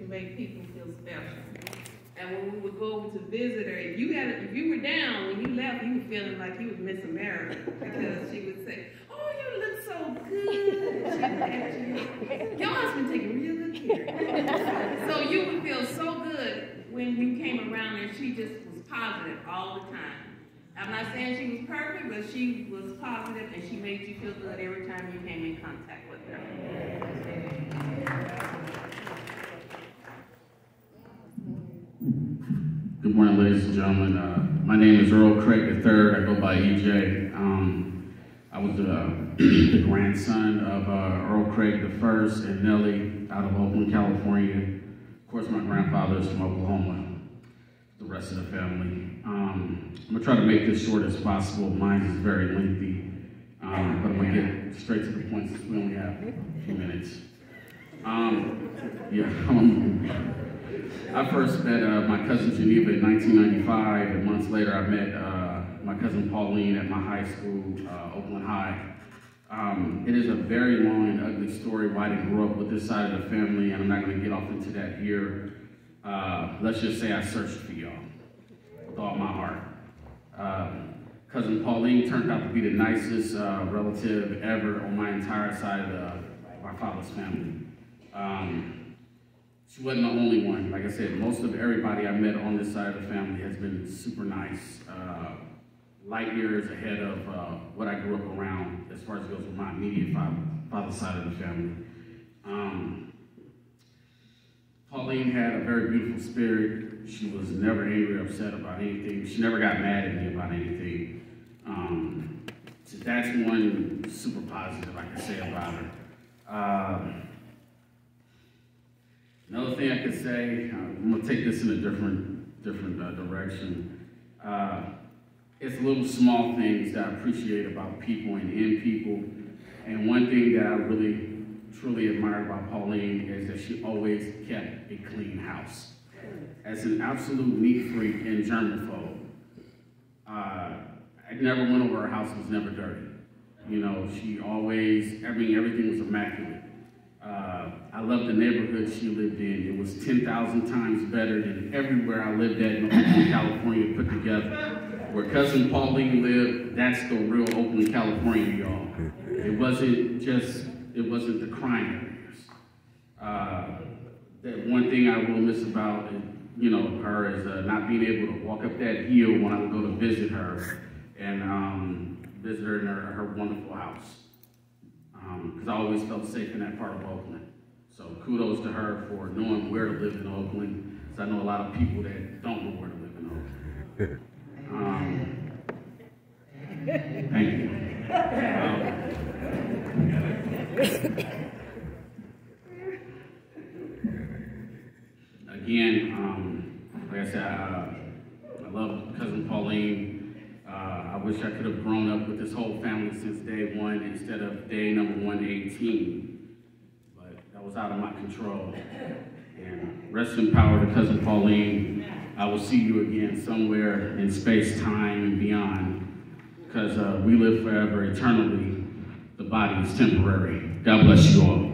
to make people feel special. And when we would go over to visit her, if you were down, when you left, you were feeling like you was Miss America, because she would say, "Oh, you look so good." She would ask you, "Your husband taking real good care." So you would feel so good when you came around, and she just was positive all the time. I'm not saying she was perfect, but she was positive, and she made you feel good every time you came in contact with her. Good morning, ladies and gentlemen. My name is Earl Craig III. I go by EJ. I was the grandson of Earl Craig I and Nellie out of Oakland, California. Of course, my grandfather is from Oklahoma. The rest of the family. I'm gonna try to make this short as possible. Mine is very lengthy, but I'm gonna get straight to the point since we only have a few minutes. I first met my cousin Geneva in 1995, and months later I met my cousin Pauline at my high school, Oakland High. It is a very long and ugly story why I didn't grow up with this side of the family, and I'm not going to get off into that here. Let's just say I searched for y'all with all my heart. Cousin Pauline turned out to be the nicest relative ever on my entire side of my father's family. She wasn't the only one. Like I said, most of everybody I met on this side of the family has been super nice. Light years ahead of what I grew up around as far as goes with my immediate father's side of the family. Pauline had a very beautiful spirit. She was never angry or upset about anything. She never got mad at me about anything. So that's one super positive I can say about her. Another thing I could say, I'm gonna take this in a different direction. It's little small things that I appreciate about people and in people. And one thing that I really, truly admired about Pauline is that she always kept a clean house. As an absolute neat freak and germaphobe, I never went over her house, it was never dirty. You know, she always, everything was immaculate. I loved the neighborhood she lived in. It was 10,000 times better than everywhere I lived at in Oakland, California put together. Where Cousin Pauline lived, that's the real Oakland, California, y'all. It wasn't the crime areas. That one thing I will miss about, her is not being able to walk up that hill when I would go to visit her and visit her in her wonderful house. Because I always felt safe in that part of Oakland. So kudos to her for knowing where to live in Oakland, because I know a lot of people that don't know where to live in Oakland. Thank you. Again, like I said, I love Cousin Pauline. I wish I could have grown up with this whole family since day one instead of day number 118, but that was out of my control. And rest in power to Cousin Pauline. I will see you again somewhere in space, time, and beyond, because we live forever, eternally. The body is temporary. God bless you all.